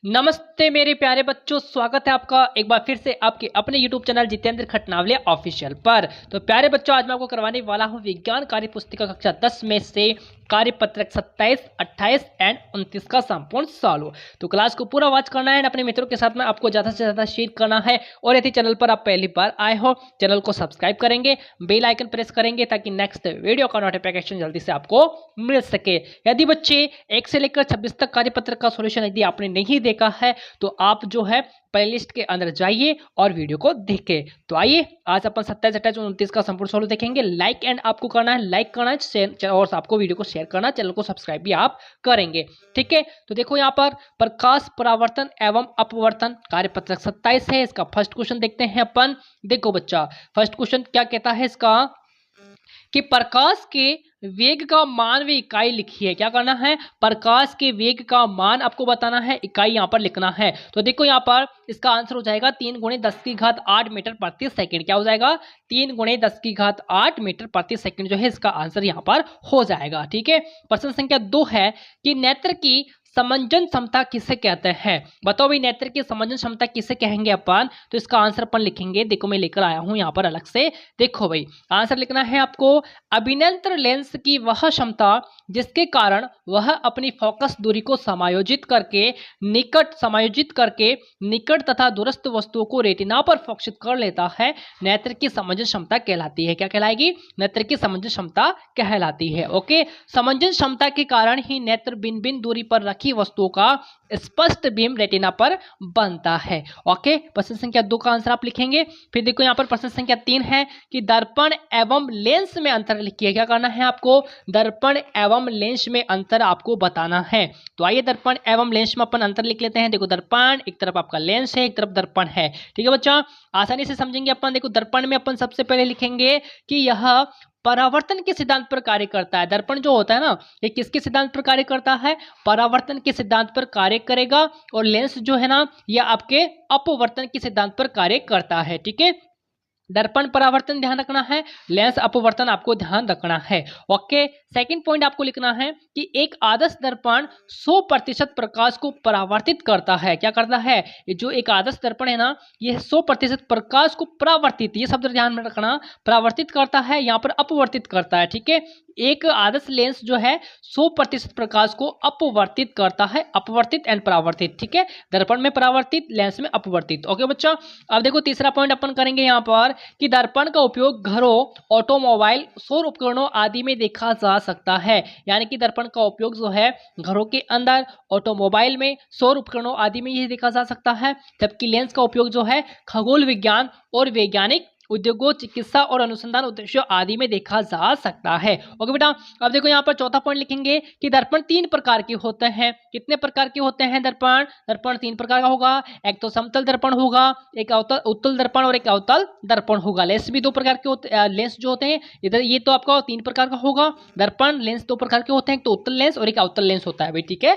नमस्ते मेरे प्यारे बच्चों, स्वागत है आपका एक बार फिर से आपके अपने YouTube चैनल जितेंद्र खटनावले ऑफिशियल पर। तो प्यारे बच्चों, आज मैं आपको करवाने वाला हूं विज्ञान कार्य पुस्तिका कक्षा 10 में से कार्यपत्रक 27, 28 एंड 29 का संपूर्ण सॉल्व। तो क्लास को पूरा वॉच करना है, अपने मित्रों के साथ में आपको ज़्यादा से ज़्यादा शेयर करना है। और यदि चैनल पर आप पहली बार आए हो, चैनल को सब्सक्राइब करेंगे, बेल आइकन प्रेस करेंगे ताकि नेक्स्ट वीडियो का नोटिफिकेशन जल्दी से आपको मिल सके। यदि बच्चे 1 से लेकर 26 तक कार्यपत्रक का सोल्यूशन यदि आपने नहीं देखा है तो आप जो है प्लेलिस्ट के अंदर जाइए और वीडियो को देखें। तो आइए आज अपन 27, 28 और 29 का संपूर्ण सॉल्व देखेंगे। लाइक एंड आपको करना है, लाइक करना है शेयर, और आपको वीडियो को शेयर करना है, चैनल को सब्सक्राइब भी आप करेंगे। ठीक है, तो देखो यहाँ पर प्रकाश परावर्तन एवं अपवर्तन कार्यपत्रक 27 है। इसका फर्स्ट क्वेश्चन देखते हैं अपन। देखो बच्चा, फर्स्ट क्वेश्चन क्या कहता है इसका कि प्रकाश के वेग का मान व इकाई लिखिए। क्या करना है, प्रकाश के वेग का मान आपको बताना है, इकाई यहाँ पर लिखना है। तो देखो यहाँ पर इसका आंसर हो जाएगा 3 × 10⁸ मीटर प्रति सेकंड। क्या हो जाएगा, 3 × 10⁸ मीटर प्रति सेकंड जो है इसका आंसर यहाँ पर हो जाएगा। ठीक है, प्रश्न संख्या 2 है कि नेत्र की समंजन क्षमता किसे कहते हैं। बताओ भाई, नेत्र की समंजन क्षमता किसे कहेंगे अपन। तो इसका आंसर अपन लिखेंगे, देखो मैं लेकर आया हूं यहाँ पर अलग से। देखो भाई, आंसर लिखना है आपको अभिनंतर लेंस की वह क्षमता जिसके कारण वह अपनी फोकस दूरी को समायोजित करके निकट तथा दूरस्थ वस्तुओं को रेटिना पर फोकसित कर लेता है, नेत्र की समंजन क्षमता कहलाती है। क्या कहलाएगी, नेत्र की समंजन क्षमता कहलाती है। ओके, समंजन क्षमता के कारण ही नेत्र भिन्न भिन्न दूरी पर रखी वस्तुओं का स्पष्ट बीम रेटिना पर बनता है। ओके, प्रश्न संख्या 2 का आंसर आप लिखेंगे। फिर देखो यहाँ पर प्रश्न संख्या 3 है कि दर्पण एवं लेंस में अंतर लिखिए। क्या करना है आपको, दर्पण एवं लेंस में अंतर आपको बताना है। तो आइए दर्पण एवं लेंस में अपन अंतर लिख लेते हैं। देखो दर्पण एक तरफ आपका लेंस है, एक तरफ दर्पण है। ठीक है बच्चा, आसानी से समझेंगे अपन। देखो दर्पण में अपन सबसे पहले लिखेंगे कि यह परावर्तन के सिद्धांत पर कार्य करता है। दर्पण जो होता है ना, ये किसके सिद्धांत पर कार्य करता है, परावर्तन के सिद्धांत पर कार्य करेगा। और लेंस जो है ना, यह आपके अपवर्तन के सिद्धांत पर कार्य करता है। ठीक है, दर्पण परावर्तन ध्यान रखना है, लेंस अपवर्तन आपको ध्यान रखना है। ओके, सेकंड पॉइंट आपको लिखना है कि एक आदर्श दर्पण 100% प्रकाश को परावर्तित करता है। क्या करता है, ये जो एक आदर्श दर्पण है ना, ये 100% प्रकाश को परावर्तित, ये शब्द ध्यान में रखना, परावर्तित करता है, यहाँ पर अपवर्तित करता है। ठीक है, एक आदर्श लेंस जो है 100% प्रकाश को अपवर्तित करता है, अपवर्तित एंड परावर्तित। ठीक है, दर्पण में परावर्तित, लेंस में अपवर्तित। ओके बच्चा, अब देखो तीसरा पॉइंट अपन करेंगे यहाँ पर कि दर्पण का उपयोग घरों, ऑटोमोबाइल, सौर उपकरणों आदि में देखा जा सकता है। यानी कि दर्पण का उपयोग जो है घरों के अंदर, ऑटोमोबाइल में, सौर उपकरणों आदि में यह देखा जा सकता है। जबकि लेंस का उपयोग जो है खगोल विज्ञान और वैज्ञानिक उद्योगों, चिकित्सा और अनुसंधान उद्देश्यों आदि में देखा जा सकता है। ओके बेटा, अब देखो यहाँ पर चौथा पॉइंट लिखेंगे कि दर्पण 3 प्रकार के होते हैं। कितने प्रकार के होते हैं दर्पण, दर्पण 3 प्रकार का होगा। एक तो समतल दर्पण होगा, एक उत्तल दर्पण और एक अवतल दर्पण होगा। लेंस भी 2 प्रकार के होते, लेंस जो होते हैं इधर, ये तो आपका 3 प्रकार का होगा। दर्पण लेंस 2 प्रकार के होते हैं, एक तो उत्तल लेंस और एक अवतल लेंस होता है भाई। ठीक है,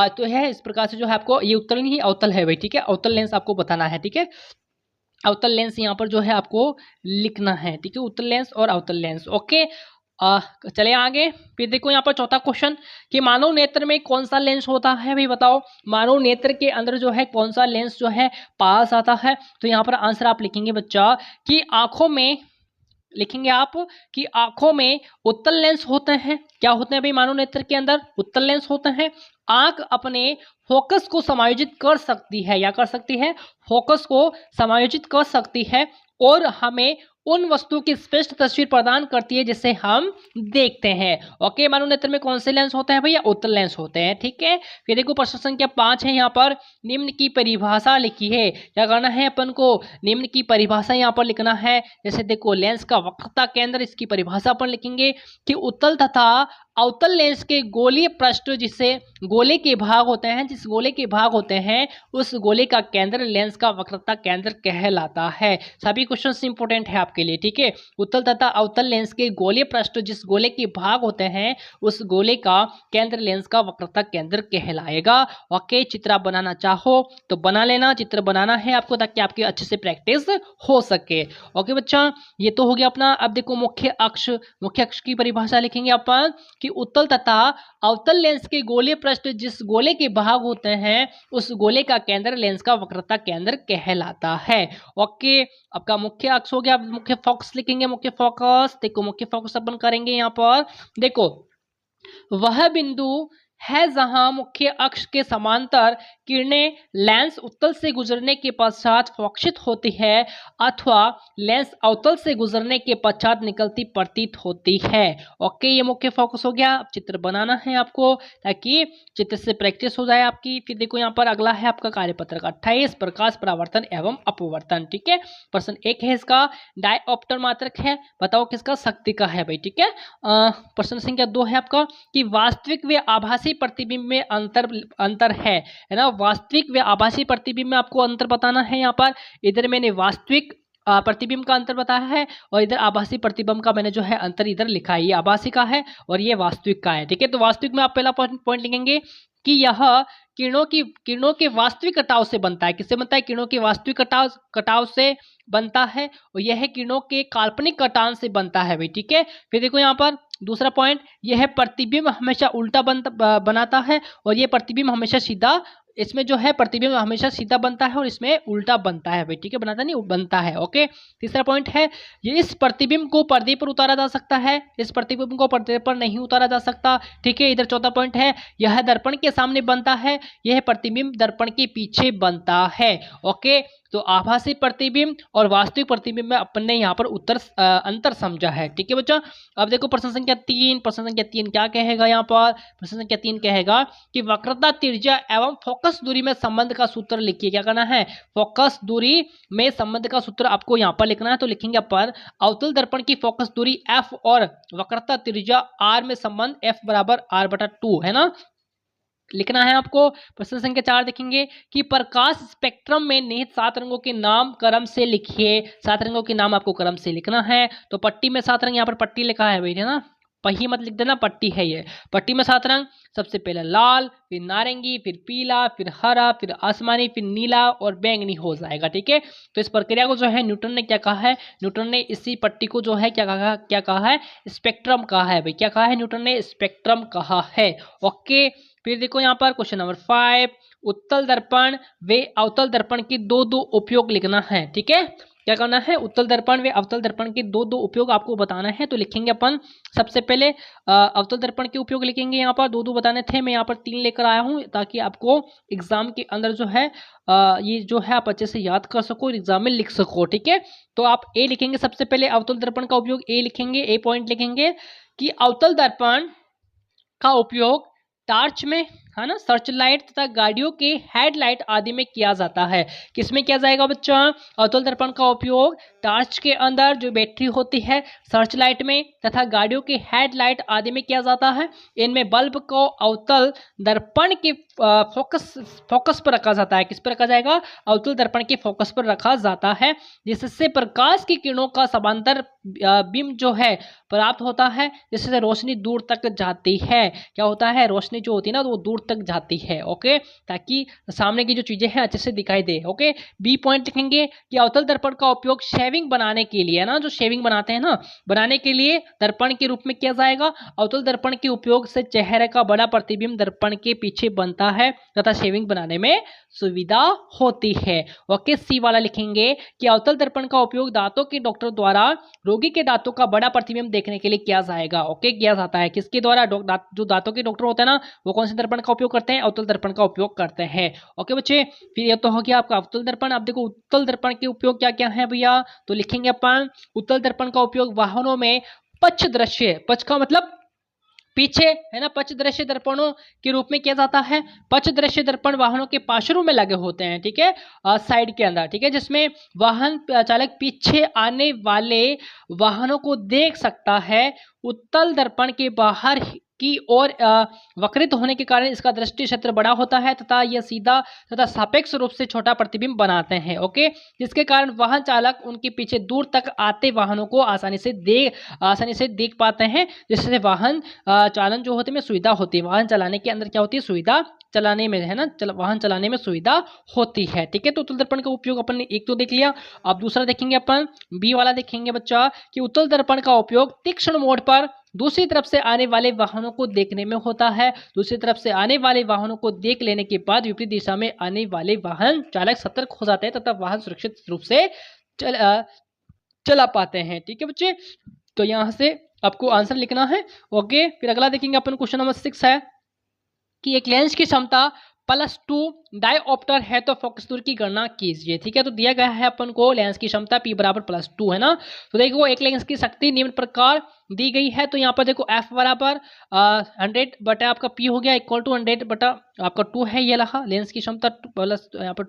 तो है इस प्रकार से जो है आपको, ये उत्तल नहीं अवतल है भाई। ठीक है, अवतल लेंस आपको बताना है। ठीक है, अवतल लेंस यहाँ पर जो है आपको लिखना है। ठीक है, उत्तल लेंस और अवतल लेंस। ओके, चले आगे। फिर देखो यहाँ पर चौथा क्वेश्चन कि मानव नेत्र में कौन सा लेंस होता है भाई, बताओ मानव नेत्र के अंदर जो है कौन सा लेंस जो है पास आता है। तो यहाँ पर आंसर आप लिखेंगे बच्चा कि आंखों में, लिखेंगे आप कि आंखों में उत्तल लेंस होते हैं। क्या होते हैं भाई, मानव नेत्र के अंदर उत्तल लेंस होते हैं। आंख अपने फोकस को समायोजित कर सकती है, या कर सकती है, फोकस को समायोजित कर सकती है और हमें उन वस्तुओं की स्पष्ट तस्वीर प्रदान करती है जिसे हम देखते हैं। ओके, मानव नेत्र में कौन से लेंस होते हैं भैया, उत्तल लेंस होते हैं। ठीक है, फिर देखो प्रश्न संख्या 5 है, यहाँ पर निम्न की परिभाषा लिखी है। क्या करना है अपन को, निम्न की परिभाषा यहाँ पर लिखना है। जैसे देखो लेंस का वक्रता केंद्र, इसकी परिभाषा अपन लिखेंगे कि उत्तल तथा अवतल लेंस के गोलीय पृष्ठ, जिससे गोले के भाग होते हैं, जिस गोले के भाग होते हैं उस गोले का केंद्र लेंस का वक्रता केंद्र कहलाता है। सभी क्वेश्चन इंपोर्टेंट है आपके आपके लिए, ठीक है। उत्तल तथा अवतल लेंस के गोलीय पृष्ठ जिस गोले के भाग होते हैं उस गोले का केंद्र लेंस का वक्रता केंद्र कहलाएगा। ओके, चित्र आप बनाना चाहो तो बना लेना, चित्र बनाना है आपको ताकि आपकी अच्छे से प्रैक्टिस हो सके। ओके बच्चा, ये तो हो गया अपना। अब देखो मुख्य अक्ष की परिभाषा लिखेंगे अपन कि उत्तल तथा अवतल लेंस के गोलीय पृष्ठ जिस गोले के भाग होते हैं उस गोले का केंद्र लेंस का वक्रता केंद्र कहलाता है। ओके, आपका मुख्य अक्ष हो गया। मुख्य फोकस लिखेंगे, मुख्य फोकस। देखो मुख्य फोकस अपन करेंगे यहाँ पर। देखो वह बिंदु है जहां मुख्य अक्ष के समांतर किरणें लेंस उत्तल से गुजरने के पश्चात फोकसित होती है अथवा लेंस अवतल से गुजरने के पश्चात निकलती प्रतीत होती है। ओके, ये मुख्य फोकस हो गया। अब चित्र बनाना है आपको ताकि चित्र से प्रैक्टिस हो जाए आपकी। फिर देखो यहाँ पर अगला है आपका कार्यपत्र का 28 प्रकाश परावर्तन एवं अपवर्तन, ठीक है। प्रश्न 1 है इसका, डायऑप्टर मात्रक है, बताओ किसका, शक्ति का है भाई, ठीक है। प्रश्न संख्या 2 है आपका कि वास्तविक व आभासी प्रतिबिंब में अंतर है ना। वास्तविक व आभासी प्रतिबिंब में आपको अंतर बताना है। यहाँ पर इधर मैंने वास्तविक प्रतिबिंब का अंतर बताया है और इधर आभासी प्रतिबिंब का मैंने जो है अंतर इधर लिखा है। ये आभासी का है और ये वास्तविक का है, ठीक है। तो वास्तविक में आप पहला पॉइंट लिखेंगे कि यह किरणों के वास्तविक कटाव से बनता है। किससे बनता है? किरणों के वास्तविक कटाव से बनता है और यह किरणों के काल्पनिक कटान से बनता है भाई, ठीक है। फिर देखो यहाँ पर दूसरा पॉइंट, यह प्रतिबिंब हमेशा उल्टा बनाता है और यह प्रतिबिंब हमेशा सीधा, इसमें जो है प्रतिबिंब हमेशा सीधा बनता है और इसमें उल्टा बनता है भाई, ठीक है। बनाता नहीं, बनता है। ओके, तीसरा पॉइंट है ये इस प्रतिबिंब को पर्दे पर उतारा जा सकता है, इस प्रतिबिंब को पर्दे पर नहीं उतारा जा सकता, ठीक है। इधर चौथा पॉइंट है यह दर्पण के सामने बनता है, यह प्रतिबिंब दर्पण के पीछे बनता है। ओके, तो आभासी प्रतिबिंब और वास्तविक प्रतिबिंब में अपन ने यहाँ पर अंतर समझा है, ठीक है बच्चा। अब देखो प्रश्न संख्या 3। प्रश्न संख्या 3 क्या कहेगा यहाँ पर? प्रश्न संख्या 3 कहेगा कि वक्रता, त्रिज्या एवं फोकस दूरी में संबंध का सूत्र लिखिए। क्या करना है? फोकस दूरी में संबंध का सूत्र आपको यहाँ पर लिखना है। तो लिखेंगे अपन अवतल दर्पण की फोकस दूरी f और वक्रता त्रिज्या r में संबंध f बराबर r/2 है ना, लिखना है आपको। प्रश्न संख्या 4 देखेंगे कि प्रकाश स्पेक्ट्रम में निहित 7 रंगों के नाम क्रम से लिखिए। 7 रंगों के नाम आपको क्रम से लिखना है। तो पट्टी में 7 रंग, यहाँ पर पट्टी लिखा है भाई, है ना, पही मत लिख देना, पट्टी है ये। पट्टी में 7 रंग, सबसे पहले लाल, फिर नारंगी, फिर पीला, फिर हरा, फिर आसमानी, फिर नीला और बैंगनी हो जाएगा, ठीक है। तो इस प्रक्रिया को जो है न्यूटन ने क्या कहा है? न्यूटन ने इसी पट्टी को जो है क्या कहा है? स्पेक्ट्रम कहा है भाई। क्या कहा है न्यूटन ने? स्पेक्ट्रम कहा है। ओके, फिर देखो यहाँ पर क्वेश्चन नंबर 5, उत्तल दर्पण व अवतल दर्पण के दो उपयोग लिखना है, ठीक है। क्या करना है? उत्तल दर्पण व अवतल दर्पण के दो उपयोग आपको बताना है। तो लिखेंगे अपन सबसे पहले अवतल दर्पण के उपयोग लिखेंगे। यहाँ पर दो बताने थे, मैं यहाँ पर 3 लेकर आया हूँ ताकि आपको एग्जाम के अंदर जो है ये जो है आप अच्छे से याद कर सको, एग्जाम में लिख सको, ठीक है। तो आप ए लिखेंगे सबसे पहले, अवतल दर्पण का उपयोग ए लिखेंगे, ए पॉइंट लिखेंगे कि अवतल दर्पण का उपयोग टार्च में, है ना, सर्च लाइट तथा गाड़ियों के हेडलाइट आदि में किया जाता है। किसमें किया जाएगा बच्चा? अवतल दर्पण का उपयोग टार्च के अंदर जो बैटरी होती है, सर्च लाइट में तथा गाड़ियों के हेडलाइट आदि में किया जाता है। इनमें बल्ब को अवतल दर्पण के फोकस पर रखा जाता है। किस पर रखा जाएगा? अवतल दर्पण के फोकस पर रखा जाता है, जिससे प्रकाश की किरणों का समांतर बिंब जो है प्राप्त होता है, जिससे रोशनी दूर तक जाती है। क्या होता है? रोशनी जो होती है ना वो दूर तक जाती है। ओके, ताकि सामने की जो चीजें हैं अच्छे से दिखाई दे। ओके, बी पॉइंट लिखेंगे कि अवतल दर्पण का उपयोग शेविंग बनाने के लिए, ना, जो शेविंग बनाते हैं ना, बनाने के लिए दर्पण के रूप में किया जाएगा। अवतल दर्पण के उपयोग से चेहरे का बड़ा प्रतिबिंब दर्पण के पीछे बनता है तथा शेविंग बनाने में सुविधा होती है। ओके, सी वाला लिखेंगे कि अवतल दर्पण का उपयोग दांतों के डॉक्टर द्वारा रोगी के दांतों का बड़ा प्रतिबिंब देखने के लिए किया जाएगा। ओके, किया जाता है। किसके द्वारा? जो दांतों के डॉक्टर होते हैं ना, वो कौन से दर्पण का उपयोग करते हैं? अवतल दर्पण का उपयोग करते हैं। ओके बच्चे, फिर ये तो हो गया आपका अवतल दर्पण। अब देखो उत्तल दर्पण के उपयोग क्या क्या है भैया। तो लिखेंगे अपन उत्तल दर्पण का उपयोग वाहनों में पक्ष दृश्य, पक्ष का मतलब पीछे, है ना, पक्ष दृश्य दर्पणों के रूप में किया जाता है। पक्ष दृश्य दर्पण वाहनों के पार्श्वों में लगे होते हैं, ठीक है, साइड के अंदर, ठीक है, जिसमें वाहन चालक पीछे आने वाले वाहनों को देख सकता है। उत्तल दर्पण के बाहर की ओर वक्रित होने के कारण इसका दृष्टि क्षेत्र बड़ा होता है तथा यह सीधा तथा सापेक्ष रूप से छोटा प्रतिबिंब बनाते हैं। ओके, जिसके कारण वाहन चालक उनके पीछे दूर तक आते वाहनों को आसानी से देख पाते हैं, जिससे वाहन चालन जो होते हैं सुविधा होती है। वाहन चलाने के अंदर क्या होती है, सुविधा चलाने में, है ना, वाहन चलाने में सुविधा होती है। ठीक है, तो उत्तल दर्पण का उपयोग अपन ने एक तो देख लिया। अब दूसरा देखेंगे अपन, बी वाला देखेंगे बच्चा कि उत्तल दर्पण का उपयोग तीक्ष्ण मोड़ पर दूसरी तरफ से आने वाले वाहनों को देखने में होता है। दूसरी तरफ से आने वाले वाहनों को देख लेने के बाद विपरीत दिशा में आने वाले वाहन चालक सतर्क हो जाते हैं तथा वाहन सुरक्षित रूप से चला पाते हैं। ठीक है बच्चे, तो यहां से आपको आंसर लिखना है। ओके, फिर अगला देखेंगे अपन, क्वेश्चन नंबर 6 है कि एक लेंस की क्षमता +2 डायोप्टर है तो फोकस दूरी की गणना कीजिए। ठीक है, तो दिया गया है अपन को लेंस की क्षमता P बराबर +2 है ना। तो देखो एक लेंस की शक्ति निम्न प्रकार दी गई है। तो यहाँ पर देखो F बराबर 100 बटा आपका P हो गया इक्वल टू 100 बटा आपका 2 है, ये रहा लेंस की क्षमता प्लस यहाँ पर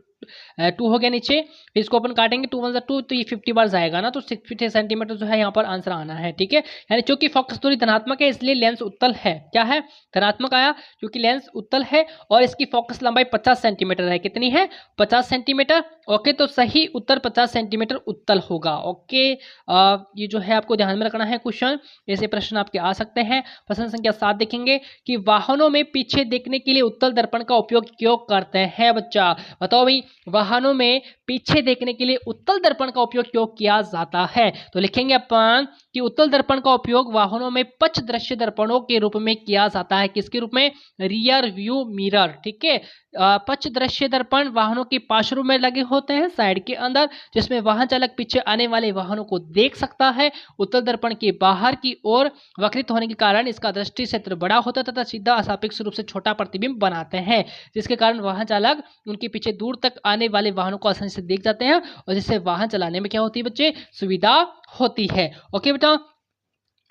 2 हो गया नीचे। फिर इसको अपन काटेंगे 2 1 2, तो ये 50 बार जाएगा ना, तो 60 सेंटीमीटर जो है यहाँ पर आंसर आना है। ठीक है, यानी चूंकि फोकस दूरी धनात्मक है इसलिए लेंस उत्तल है। क्या है, धनात्मक आया क्योंकि लेंस उत्तल है और इसकी फोकस लंबाई 50 सेंटीमीटर है। कितनी है, 50 सेंटीमीटर। ओके, तो सही उत्तर 50 सेंटीमीटर उत्तल होगा। ओके, ये जो है आपको ध्यान में रखना है क्वेश्चन, ऐसे प्रश्न आपके आ सकते हैं। प्रश्न संख्या 7 देखेंगे कि वाहनों में पीछे देखने के लिए उत्तल दर्पण का उपयोग क्यों करते हैं। बच्चा बताओ भाई, वाहनों में पीछे देखने के लिए उत्तल दर्पण का उपयोग क्यों किया जाता है। तो लिखेंगे अपन कि उत्तल दर्पण का उपयोग वाहनों में पक्ष दृश्य दर्पणों के रूप में किया जाता है। किसके रूप में, रियर व्यू मिरर। ठीक है, पक्ष दृश्य दर्पण वाहनों के पार्श्व में लगे होते हैं साइड के अंदर, जिसमें वाहन चालक पीछे आने वाले वाहनों को देख सकता है। उत्तल दर्पण के बाहर की ओर वक्रित होने के कारण इसका दृष्टि क्षेत्र बड़ा होता है तथा सीधा असापेक्ष रूप से छोटा प्रतिबिंब बनाते हैं, जिसके कारण वाहन चालक उनके पीछे दूर तक आने वाले वाहनों को आसानी से देख जाते हैं और जिससे वाहन चलाने में क्या होती है बच्चे, सुविधा होती है। ओके बेटा,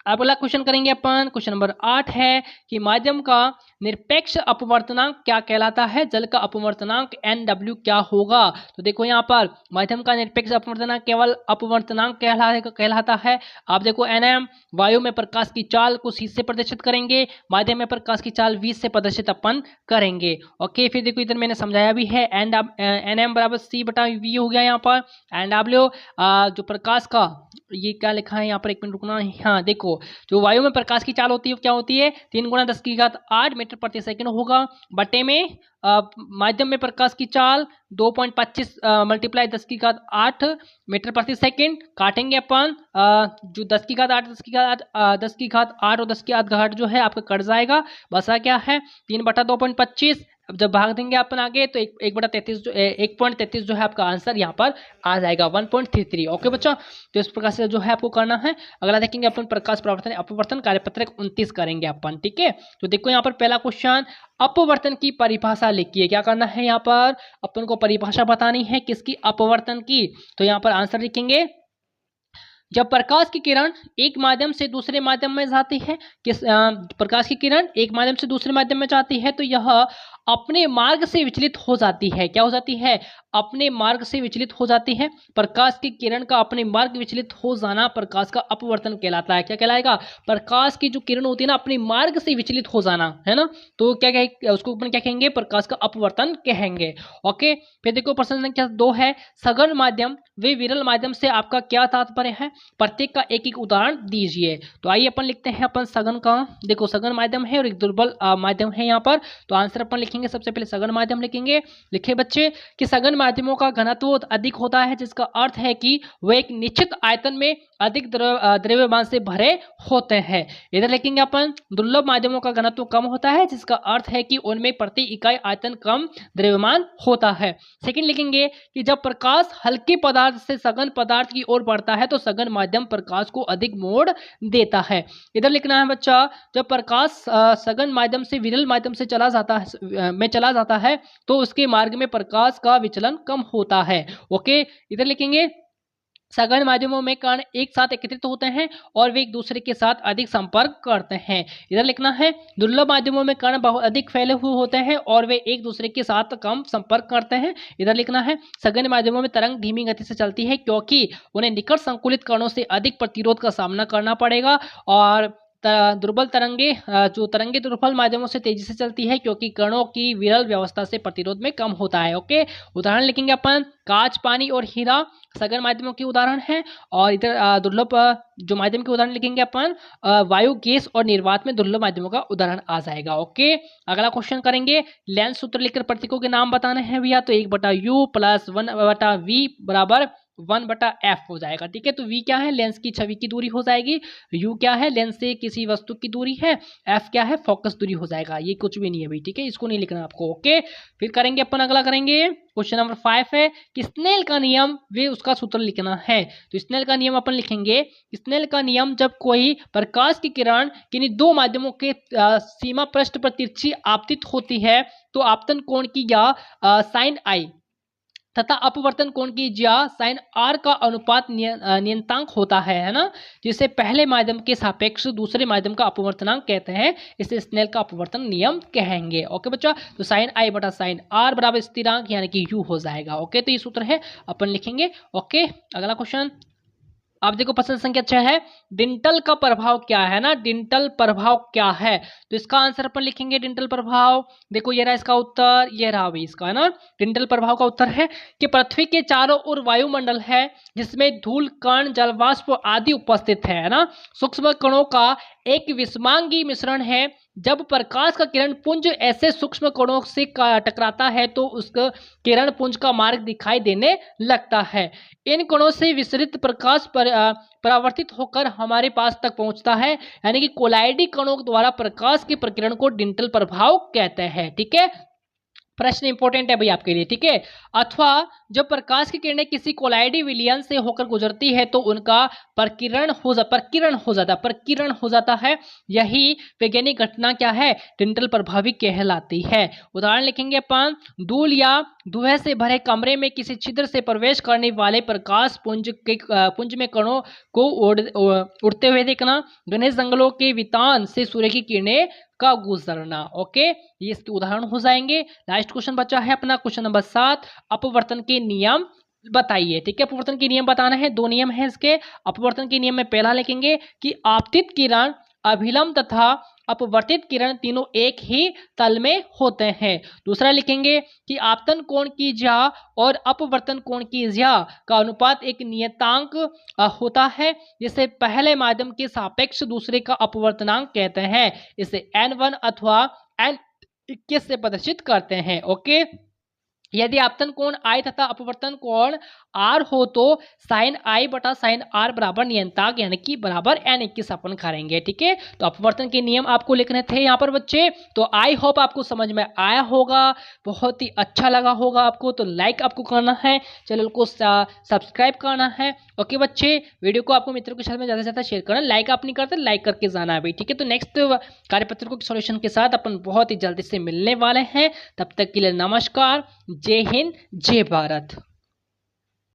अगला क्वेश्चन करेंगे अपन, क्वेश्चन नंबर 8 है कि माध्यम का निरपेक्ष अपवर्तनांक क्या कहलाता है। जल का अपवर्तनांक NW क्या होगा। तो देखो यहाँ पर माध्यम का निरपेक्ष अपवर्तनांक केवल अपवर्तनांक कहलाता है। आप देखो NM वायु में प्रकाश की चाल को C से प्रदर्शित करेंगे, माध्यम में प्रकाश की चाल V से प्रदर्शित अपन करेंगे। ओके, फिर देखो इधर मैंने समझाया भी है, NM बराबर C बटा V हो गया यहाँ पर। NW जो प्रकाश का, ये क्या लिखा है यहाँ पर, एक मिनट रुकना। हाँ देखो, जो वायु में प्रकाश की चाल होती है क्या होती है, 3 × 10⁸ मीटर प्रति सेकंड होगा, बटे में माध्यम में प्रकाश की चाल 2.25 × 10⁸ मीटर प्रति सेकंड। काटेंगे अपन जो 10⁸ 10⁸ और 10⁸ जो है आपका कट जाएगा, बसा क्या है 3/2.25। अब जब भाग देंगे अपन आगे तो 1/33 जो है आपका आंसर यहाँ पर आ जाएगा 1.33। ओके बच्चा, तो इस प्रकार से जो है आपको करना है। अगला देखेंगे अपन प्रकाश परावर्तन अपवर्तन कार्यपत्रक 29 करेंगे अपन। ठीक है, तो देखो यहाँ पर पहला क्वेश्चन, अपवर्तन की परिभाषा लिखिए। क्या करना है, यहाँ पर अपन को परिभाषा बतानी है किसकी, अपवर्तन की। तो यहाँ पर आंसर लिखेंगे, जब प्रकाश की किरण एक माध्यम से दूसरे माध्यम में जाती है, प्रकाश की किरण एक माध्यम से दूसरे माध्यम में जाती है तो यह अपने मार्ग से विचलित हो जाती है। क्या हो जाती है, अपने मार्ग से विचलित हो जाती है। प्रकाश की किरण का अपने मार्ग विचलित हो जाना प्रकाश का अपवर्तन कहलाता है। क्या कहलाएगा, प्रकाश की जो किरण होती है ना, अपने मार्ग से विचलित हो जाना, है ना, तो क्या कहेंगे उसको, अपन क्या कहेंगे, प्रकाश का अपवर्तन कहेंगे। ओके, फिर देखो प्रश्न संख्या 2 है, सघन माध्यम वे विरल माध्यम से आपका क्या तात्पर्य है, प्रत्येक का एक एक उदाहरण दीजिए। तो आइए अपन लिखते हैं अपन सघन का। देखो सघन माध्यम है और एक दुर्बल माध्यम है यहाँ पर, तो आंसर अपन लिखेंगे, सबसे पहले सघन माध्यम लिखेंगे। लिखे बच्चे कि सघन माध्यमों का घनत्व अधिक होता है, जिसका अर्थ है कि वे एक निश्चित आयतन में अधिक द्रव्यमान से भरे होते हैं। इधर लिखेंगे अपन दुर्लभ माध्यमों का घनत्व कम होता है, जिसका अर्थ है कि उनमें प्रति इकाई आयतन कम द्रव्यमान होता है। सेकंड लिखेंगे कि जब प्रकाश हल्के पदार्थ से सघन पदार्थ की ओर बढ़ता है तो सघन माध्यम प्रकाश को अधिक मोड़ देता है। इधर लिखना है बच्चा, जब प्रकाश सघन माध्यम से विरल माध्यम से चला जाता है तो उसके मार्ग में प्रकाश का विचलन कम होता है। ओके, इधर लिखेंगे सघन माध्यमों में कण एक साथ एकत्रित होते हैं और वे एक दूसरे के साथ अधिक संपर्क करते हैं। इधर लिखना है दुर्लभ माध्यमों में कण बहुत अधिक फैले हुए होते हैं और वे एक दूसरे के साथ कम संपर्क करते हैं। इधर लिखना है सघन माध्यमों में तरंग धीमी गति से चलती है क्योंकि उन्हें निकट संकुलित कणों से अधिक प्रतिरोध का सामना करना पड़ेगा और दुर्बल तरंगे जो तरंगे दुर्बल माध्यमों से तेजी से चलती है क्योंकि कणों की विरल व्यवस्था से प्रतिरोध में कम होता है। ओके, उदाहरण लिखेंगे अपन कांच, पानी और हीरा सघन माध्यमों के उदाहरण हैं। और इधर दुर्लभ जो माध्यम के उदाहरण लिखेंगे अपन वायु, गैस और निर्वात में दुर्लभ माध्यमों का उदाहरण आ जाएगा। ओके, अगला क्वेश्चन करेंगे लेंस सूत्र लिखकर प्रतीकों के नाम बताने हैं भैया। तो 1/u प्लस 1/v बराबर 1/f हो जाएगा। ठीक है, तो v क्या है, लेंस की छवि की दूरी हो जाएगी। u क्या है, लेंस से किसी वस्तु की दूरी है। f क्या है, फोकस दूरी हो जाएगा। ये कुछ भी नहीं है भाई, ठीक है, इसको नहीं लिखना आपको। ओके, फिर करेंगे अपन अगला करेंगे क्वेश्चन नंबर 5 है कि स्नेल का नियम वे उसका सूत्र लिखना है। तो स्नेल का नियम अपन लिखेंगे। स्नेल का नियम जब कोई प्रकाश की किरण किन्हीं दो माध्यमों के सीमा पृष्ठ पर तिरछी आपतित होती है तो आपतन कोण की या साइन आई तथा अपवर्तन कोण की या साइन आर का अनुपात नियतांक होता है ना, जिसे पहले माध्यम के सापेक्ष दूसरे माध्यम का अपवर्तनांक कहते हैं। इसे स्नेल का अपवर्तन नियम कहेंगे। ओके बच्चा, तो साइन आई बटा साइन आर बराबर स्थिरांक यानी कि यू हो जाएगा। ओके, तो ये सूत्र है अपन लिखेंगे। ओके, अगला क्वेश्चन आप देखो प्रश्न संख्या 6 है डिंटल का प्रभाव क्या है ना, डिंटल प्रभाव क्या है। तो इसका आंसर अपन लिखेंगे डिंटल प्रभाव। देखो ये रहा इसका उत्तर, ये रहा भी इसका है ना। डिंटल प्रभाव का उत्तर है कि पृथ्वी के चारों ओर वायुमंडल है जिसमें धूल, कण, जलवाष्प आदि उपस्थित है ना। सूक्ष्म कणों का एक विषमांगी मिश्रण है। जब प्रकाश का किरण पुंज ऐसे सूक्ष्म कणों से टकराता है तो उसका किरण पुंज का मार्ग दिखाई देने लगता है। इन कणों से विसरित प्रकाश परावर्तित होकर हमारे पास तक पहुंचता है, यानी कि कोलाइडी कणों द्वारा प्रकाश के प्रकीर्णन को डिंटल प्रभाव कहते हैं। ठीक है, प्रश्न इंपॉर्टेंट है भाई आपके लिए। ठीक है, अथवा जब प्रकाश की किरणें किसी कोलाइडी विलयन से होकर गुजरती है तो उनका प्रकीर्णन हो जाता है। यही वैज्ञानिक घटना क्या है, डिंटल प्रभावी कहलाती है। उदाहरण लिखेंगे अपन धूल या धुएं से भरे कमरे में किसी छिद्र से प्रवेश करने वाले प्रकाश पुंज में कणों को उड़ते हुए देखना, घने जंगलों के वितान से सूर्य की किरणें का गुजरना। ओके, ये इसके उदाहरण हो जाएंगे। लास्ट क्वेश्चन बचा है अपना क्वेश्चन नंबर 7, अपवर्तन के नियम बताइए। ठीक है, अपवर्तन के नियम बताना है। 2 नियम है इसके। अपवर्तन के नियम में पहला लिखेंगे कि आपतित किरण, अभिलंब तथा अपवर्तित किरण तीनों एक ही तल में होते हैं। दूसरा लिखेंगे कि आपतन कोण की ज्या और अपवर्तन कोण की ज्या का अनुपात एक नियतांक होता है, जिसे पहले माध्यम के सापेक्ष दूसरे का अपवर्तनांक कहते हैं। इसे n1 अथवा n21 से प्रदर्शित करते हैं। ओके, यदि आपतन कोण I तथा अपवर्तन कोण R हो तो साइन I बटा साइन R बराबर नियंतांक यानी कि बराबर n21 अपन करेंगे। ठीक है, तो अपवर्तन के नियम आपको लिखने थे यहाँ पर बच्चे। तो आई होप आपको समझ में आया होगा, बहुत ही अच्छा लगा होगा आपको। तो लाइक आपको करना है, चैनल को सब्सक्राइब करना है। ओके बच्चे, वीडियो को आपको मित्रों के साथ में ज़्यादा से ज़्यादा शेयर करना। लाइक आप नहीं करते, लाइक करके जाना है भाई। ठीक है, तो नेक्स्ट कार्यपत्रिकों के सॉल्यूशन के साथ अपन बहुत ही जल्दी से मिलने वाले हैं। तब तक के लिए नमस्कार, जय हिंद, जय भारत।